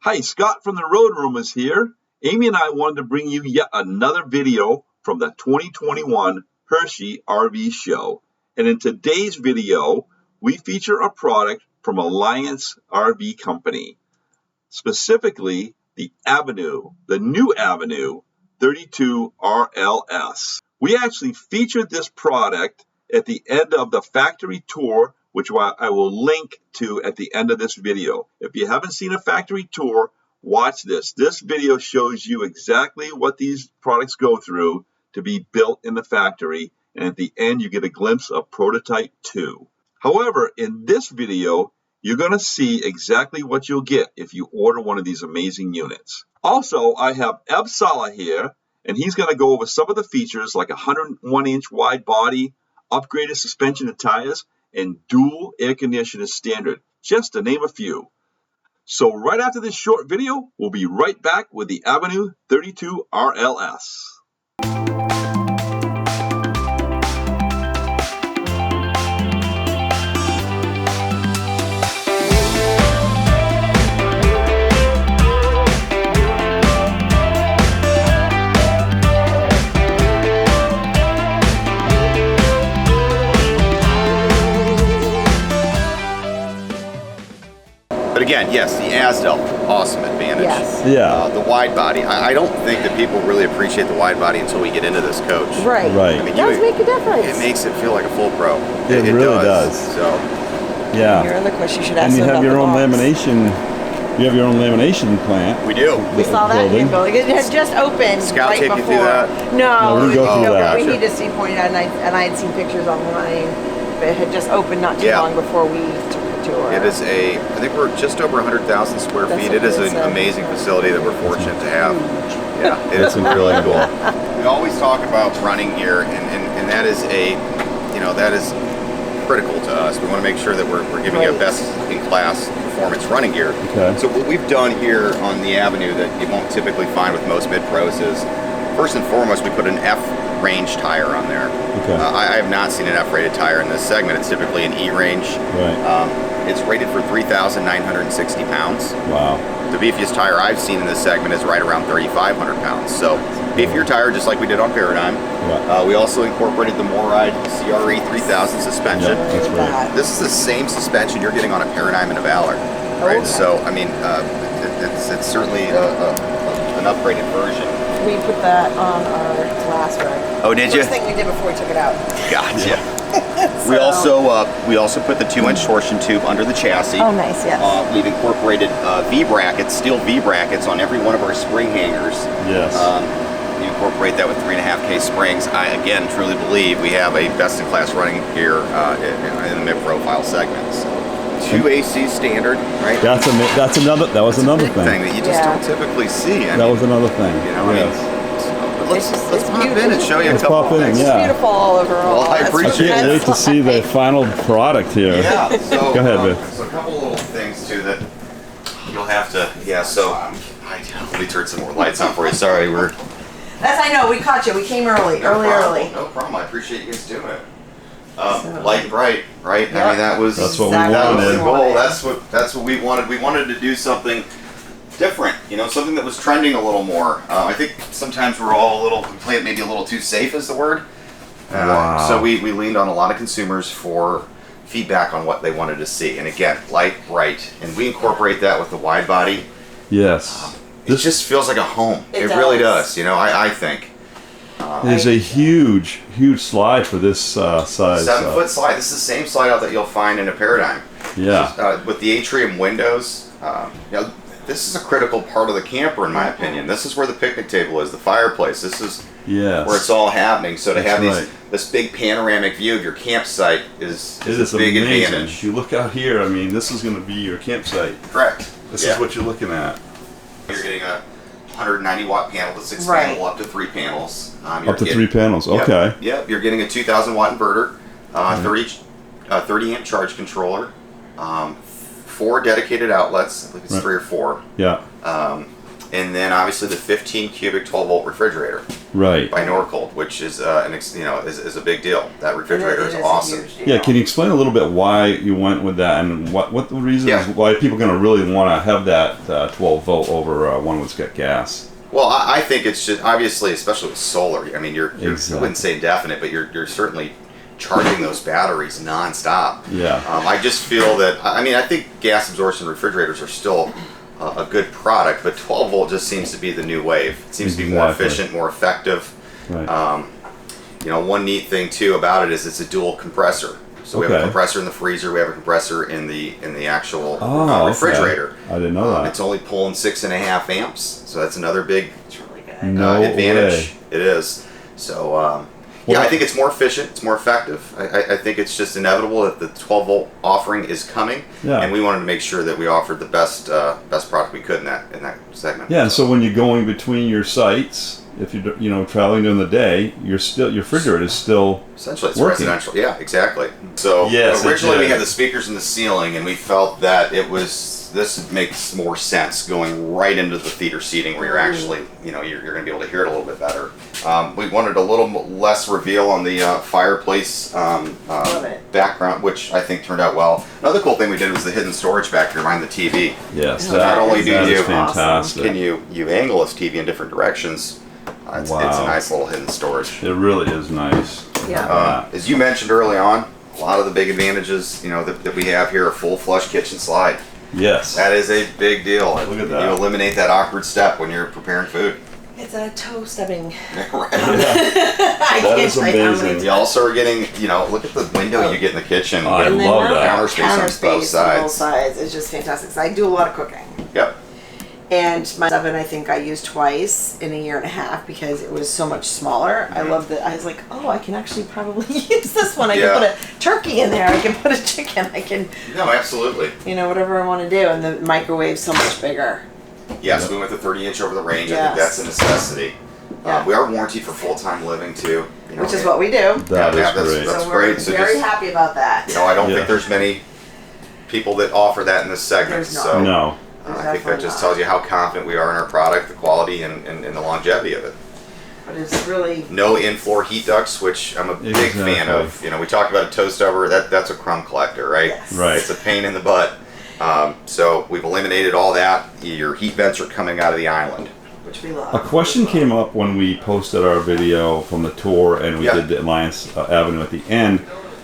Hi, Scott from the Road Room is here. Amy and I wanted to bring you yet another video from the 2021 Hershey RV show. And in today's video, we feature a product from Alliance RV Company, specifically the Avenue, the new Avenue 32 RLS. We actually featured this product at the end of the factory tour, which I will link to at the end of this video. If you haven't seen a factory tour, watch this. This video shows you exactly what these products go through to be built in the factory, and at the end you get a glimpse of prototype 2. However, in this video, you're going to see exactly what you'll get if you order one of these amazing units. Also, I have Eb Sala here, and he's going to go over some of the features like a 101-inch wide body, upgraded suspension and tires, and dual air conditioner standard, just to name a few. So right after this short video, we'll be right back with the Avenue 32 RLS. But again, yes, the ASDEL, awesome advantage. Yes. Yeah. The wide body, I don't think that people really appreciate the wide body until we get into this coach. Right. Right. I mean, It does make a difference. It makes it feel like a full pro. It really does. So, Yeah. You're in the course, you should ask And you them have about your the own box. lamination. You have your own lamination plant. we do. We saw that in your building. It had just opened Scout right take you before. through that? No, No, we didn't go through that. we need to see pointed out, and I had seen pictures online. But it had just opened not too Yeah. long before we took the tour. It is I think we're just over 100,000 square That's feet. what It is it an said. amazing facility that we're fortunate to have. Yeah, it is That's really cool. incredible. We always talk about running gear, and that is that is critical to us. We want to make sure that we're giving you a Right. best in class performance running gear. Okay. So what we've done here on the Avenue that you won't typically find with most mid-pros is, first and foremost, we put an F range tire on there. Okay. I have not seen an F-rated tire in this segment. It's typically an E range. Right. It's rated for 3,960 pounds. Wow. The beefiest tire I've seen in this segment is right around 3,500 pounds. So beefier tire, just like we did on Paradigm. Yeah. We also incorporated the Moride CRE 3000 suspension. Yeah, that's right. This is the same suspension you're getting on a Paradigm and a Valor, right? Okay. So I mean, it's certainly an upgraded version. We put that on our last ride. Oh, did you? First thing we did before we took it out. Gotcha. So- We also put the 2-inch torsion tube under the chassis. Oh, nice, yes. We've incorporated V brackets, steel V brackets on every one of our spring hangers. Yes. You incorporate that with 3.5K springs. I again truly believe we have a best-in-class running gear in the mid-profile segment. So, 2 AC standard, right? That was another Big thing that you just Yeah. don't typically see. That was another thing. You know, I mean, Yes. let's pop in and show you a Let's couple pop of in, things. yeah. It's beautiful all overall. Well, I That's what appreciate I can't that's wait to see the like. final product here. Yeah. So Go ahead, Vic. So a couple little things too that you'll have to. Yeah. So let me turn some more lights on for you. Sorry, we're. That's, I know, we caught you. We came early. No problem, Early. No problem. I appreciate you guys doing it. Light and bright, right? I Yep. mean, that was That's what we that was the wanted. goal. That's what we wanted. We wanted to do something different. You know, something that was trending a little more. I think sometimes we're all maybe a little too safe is the word. Wow. So we leaned on a lot of consumers for feedback on what they wanted to see. And again, light, bright, and we incorporate that with the wide body. Yes. It just feels like a home. It really does. does. You know, I think. There's a huge slide for this size. 7-foot slide. This is the same slide out that you'll find in a Paradigm. Yeah. With the atrium windows, this is a critical part of the camper, in my opinion. This is where the picnic table is, the fireplace. This is Yes. where it's all happening. So to That's have right. this big panoramic view of your campsite is It is a big amazing. advantage. You look out here. I mean, this is going to be your campsite. Correct. This Yeah. is what you're looking at. You're getting a 190 watt panel to 6 Right. panel up to 3 panels. Up to 3 panels. Yep. Okay. Yep. You're getting a 2,000 watt inverter, 30 amp charge controller, 4 dedicated outlets. I think it's Right. 3 or 4. Yeah. And then obviously the 15 cubic 12 volt refrigerator. Right. by Norcold, which is is a big deal. That refrigerator is It a awesome. huge deal. Yeah, can you explain a little bit why you went with that, and what the reason Yeah. is why people are going to really want to have that 12 volt over one that's got gas? Well, I think it's just obviously, especially with solar. I mean, you're Exactly. I wouldn't say indefinite, but you're certainly charging those batteries nonstop. Yeah. I just feel that I think gas absorption refrigerators are still a good product, but 12 volt just seems to be the new wave. It seems to be more Exactly. efficient, more effective. Right. One neat thing too about it is it's a dual compressor. So we have a Okay. compressor in the freezer, we have a compressor in the actual Oh, refrigerator. okay. I didn't know that. It's only pulling 6.5 amps, so that's another big It's really good. No advantage. way. It is. So Well, I think it's more efficient. It's more effective. I think it's just inevitable that the 12 volt offering is coming, Yeah. and we wanted to make sure that we offered the best product we could in that segment. Yeah, and so when you're going between your sites, if you're traveling during the day, your refrigerator is still Essentially, it's working. residential. Yeah, exactly. So Yes, it originally we did. had the speakers in the ceiling, and we felt that this makes more sense going right into the theater seating where you're actually, you're going to be able to hear it a little bit better. We wanted a little less reveal on the fireplace Love it. background, which I think turned out well. Another cool thing we did was the hidden storage back here behind the TV. yes. So not only do that is you- fantastic. Can you angle this TV in different directions? It's a Wow. nice little hidden storage. It really is nice. Yeah. As you mentioned early on, a lot of the big advantages, that we have here are full flush kitchen slide. Yes. That is a big deal. Look at that. You eliminate that awkward step when you're preparing food. It's a toe stubbing. Right. I That can't is tell you how amazing. many You also are getting, look at the window you get in the kitchen. I And then love now that. Counter space on counter both space on both sides. sides is just fantastic. So I do a lot of cooking. Yep. And my oven, I think I used twice in a year and a half because it was so much smaller. I love that. I was like, oh, I can actually probably use this one. I Yeah. can put a turkey in there. I can put a chicken. I can, No, absolutely. whatever I want to do. And the microwave's so much bigger. Yes, we went to 30-inch over the range. I think Yes. that's a necessity. Yeah. We are warranted for full-time living too. Which is what we do. That is that's great. That's So we're great. So very just, happy about that. I don't Yeah. think there's many people that offer that in this segment. There's not. So No. There's I think that definitely just not. tells you how confident we are in our product, the quality, and the longevity of it. But it's really, No in-floor heat ducts, which I'm a big fan of. We talked about a toe stubber. That's a crumb collector, right? Yes. Right. It's a pain in the butt. So we've eliminated all that. Your heat vents are coming out of the island. which we love. A question came up when we posted our video from the tour and we Yeah. did the Alliance Avenue at the end.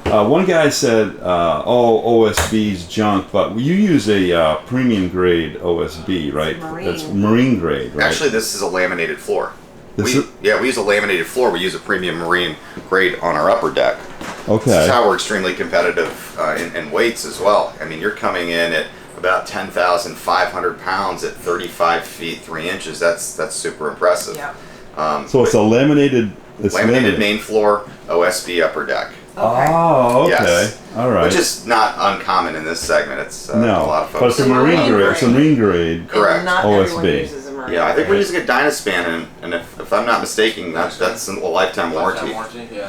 One guy said, "Oh, OSB's junk," but you use a premium grade OSB, right? Marine. That's marine grade, right? Actually, this is a laminated floor. This We is- use a laminated floor. We use a premium marine grade on our upper deck. This okay. is how we're extremely competitive in weights as well. I mean, you're coming in at about 10,500 pounds at 35 feet 3 inches. That's super impressive. Yeah. So it's a laminated. It's Laminated main floor, OSB upper deck. Okay. Oh, okay. Yes. All right. Which is not uncommon in this segment. It's a no, lot of but folks. it's a marine Marine grade. It's a grade. marine grade. Correct. And not OSB. everyone uses a marine. Yeah, I think we're grade. using a Dynaspan, and if I'm not mistaken, that's a lifetime warranty. Yeah.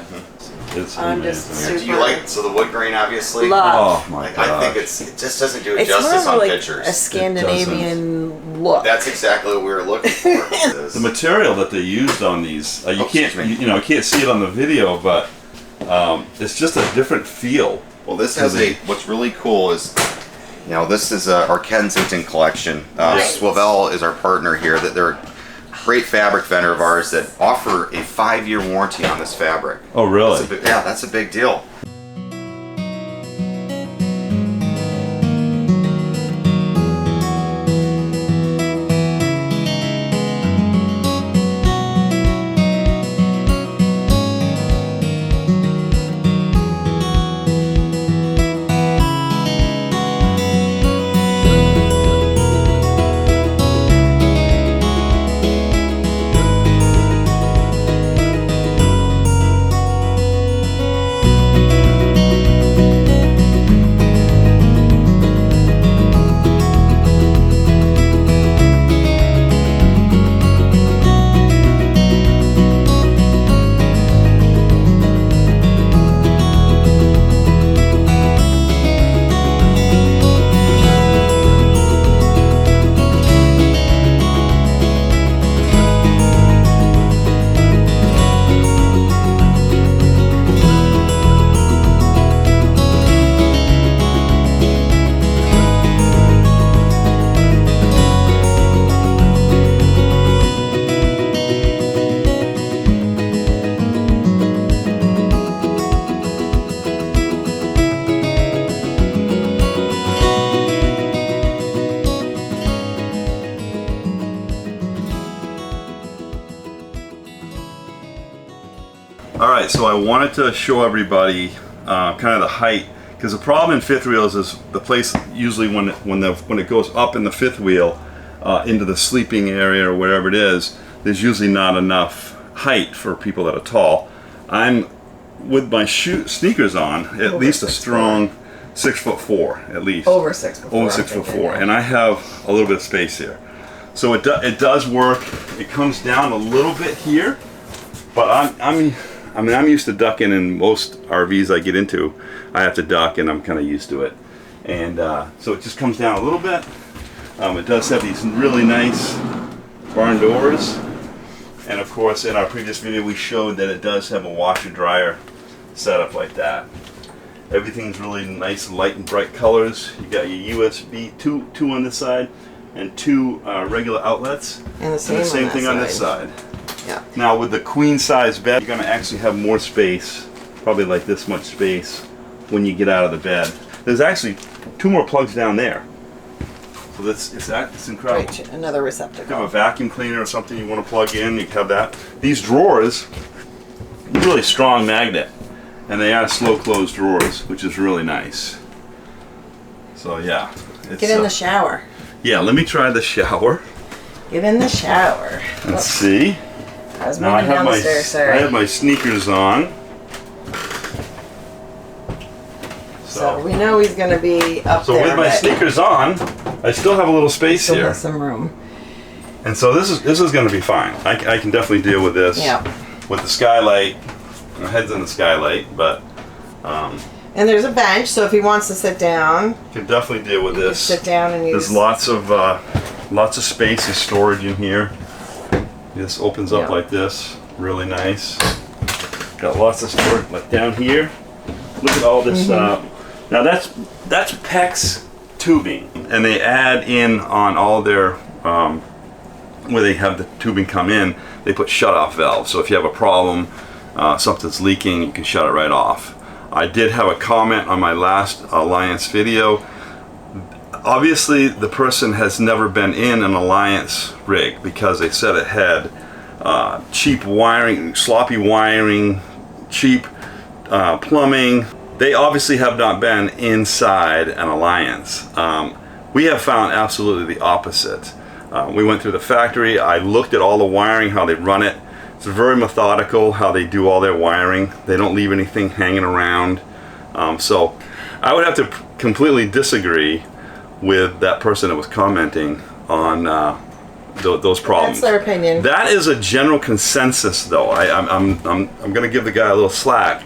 It's I'm just amazing. Do you like the wood grain, obviously? Love. Oh my Like, god. I think it just doesn't do it It's justice more on like pictures. a Scandinavian look. That's exactly what we were looking for. The material that they used on these, you Oh, can't, excuse me. you can't see it on the video, but it's just a different feel. Well, this has what's really cool is, this is our Kensington collection. Right. Swavell is our partner here. That they're a great fabric vendor of ours that offer a 5-year warranty on this fabric. Oh, really? That's a big deal. All right, so I wanted to show everybody kind of the height, because the problem in fifth wheels is the place usually when it goes up in the fifth wheel into the sleeping area or wherever it is, there's usually not enough height for people that are tall. I'm with my sneakers on at Over least a 6'4". strong 6'4" at least. Over 6'4". Over 6'4", and I have a little bit of space here, so it does work. It comes down a little bit here, but I'm used to ducking in most RVs I get into. I have to duck, and I'm kind of used to it, and so it just comes down a little bit. It does have these really nice barn doors, and of course in our previous video we showed that it does have a washer dryer setup like that. Everything's really nice, light and bright colors. You got your USB two on this side and two regular outlets, And the same thing on this side. Yeah. Now with the queen size bed, you're going to actually have more space, probably like this much space when you get out of the bed. There's actually 2 more plugs down there, so it's incredible. Right, another If you have a receptacle. vacuum cleaner or something you want to plug in, you can have that. These drawers, really strong magnet, and they are slow close drawers, which is really nice. So yeah, it's, Get in the shower. yeah. Let me try the shower. Get in the shower. Let's see. I was Now I moving have down the stairs, I sorry. have my sneakers on. So we know he's going to be up So there. with my but sneakers on, I still have a little space still here, has some room. and so this is going to be fine. I can definitely deal with this. Yeah. With the skylight, my head's in the skylight, but And there's a bench, so if he wants to sit down, can definitely deal with he can this. sit down and use. There's lots of space and storage in here. This opens up Yeah. like this, really nice. Got lots of storage like down here. Look at all this. Now that's PEX tubing, and they add in on all their where they have the tubing come in. They put shut-off valves, so if you have a problem, something's leaking, you can shut it right off. I did have a comment on my last Alliance video. Obviously the person has never been in an Alliance rig, because they said it had cheap wiring, sloppy wiring, cheap plumbing. They obviously have not been inside an Alliance. We have found absolutely the opposite. We went through the factory, I looked at all the wiring, how they run it. It's very methodical how they do all their wiring. They don't leave anything hanging around. So I would have to completely disagree with that person that was commenting on those problems. That's their opinion. That is a general consensus, though. I'm going to give the guy a little slack,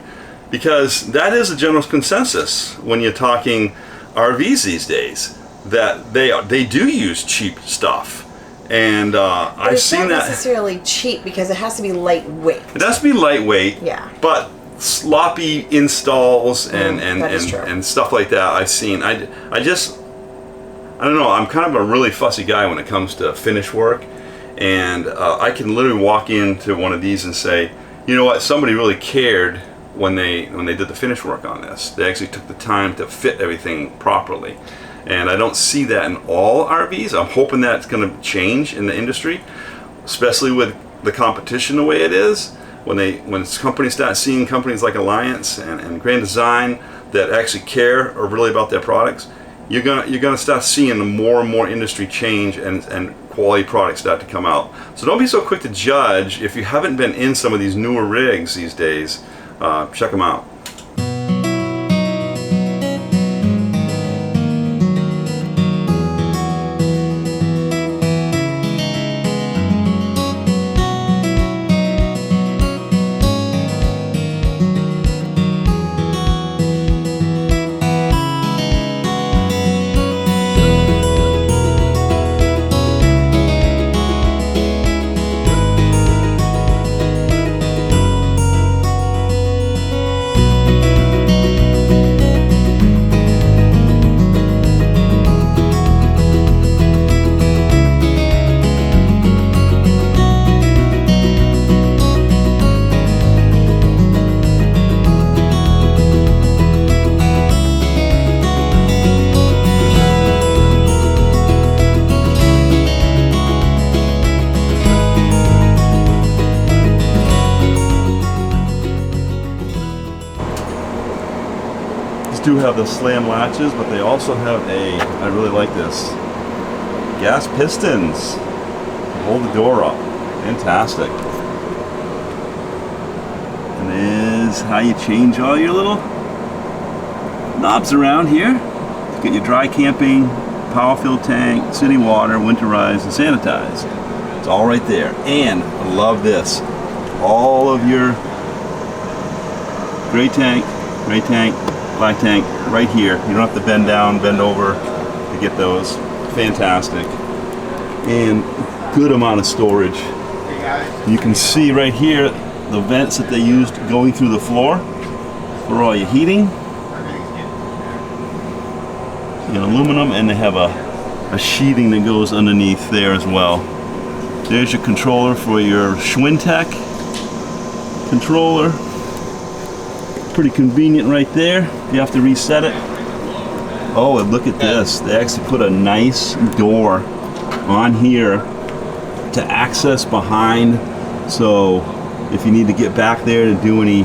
because that is a general consensus when you're talking RVs these days, that they do use cheap stuff, and I've It's seen not that. necessarily cheap, because it has to be lightweight. It has to be lightweight, Yeah. but sloppy installs that is true. and stuff like that I've seen. I don't know, I'm kind of a really fussy guy when it comes to finish work, and I can literally walk into one of these and say, you know what, somebody really cared when they did the finish work on this. They actually took the time to fit everything properly, and I don't see that in all RVs. I'm hoping that's going to change in the industry, especially with the competition the way it is. When companies start seeing companies like Alliance and Grand Design that actually care or really about their products, you're gonna start seeing more and more industry change and quality products start to come out. So don't be so quick to judge. If you haven't been in some of these newer rigs these days, check them out. These do have the slam latches, but they also have I really like this, gas pistons. Hold the door up. Fantastic. And this is how you change all your little knobs around here. You get your dry camping, power filled tank, city water, winterize, and sanitize. It's all right there. And I love this. All of your gray tank, black tank, right here. You don't have to bend down, bend over to get those. Fantastic. And good amount of storage. You can see right here the vents that they used going through the floor for all your heating. In aluminum, and they have a sheathing that goes underneath there as well. There's your controller for your Schwintek controller. Pretty convenient right there. You have to reset it. Oh, and look at this. They actually put a nice door on here to access behind, so if you need to get back there to do any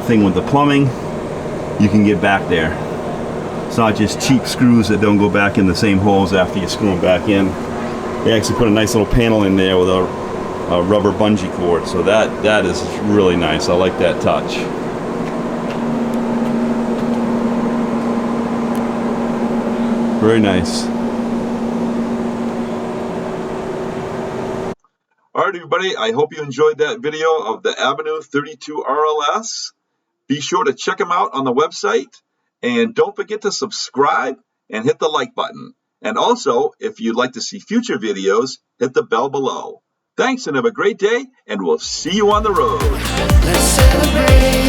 thing with the plumbing, you can get back there. It's not just cheap screws that don't go back in the same holes after you screw them back in. They actually put a nice little panel in there with a rubber bungee cord, so that is really nice. I like that touch. Very nice. All right, everybody, I hope you enjoyed that video of the Avenue 32 RLS. Be sure to check them out on the website. And don't forget to subscribe and hit the like button. And also, if you'd like to see future videos, hit the bell below. Thanks and have a great day, and we'll see you on the road. Let's celebrate.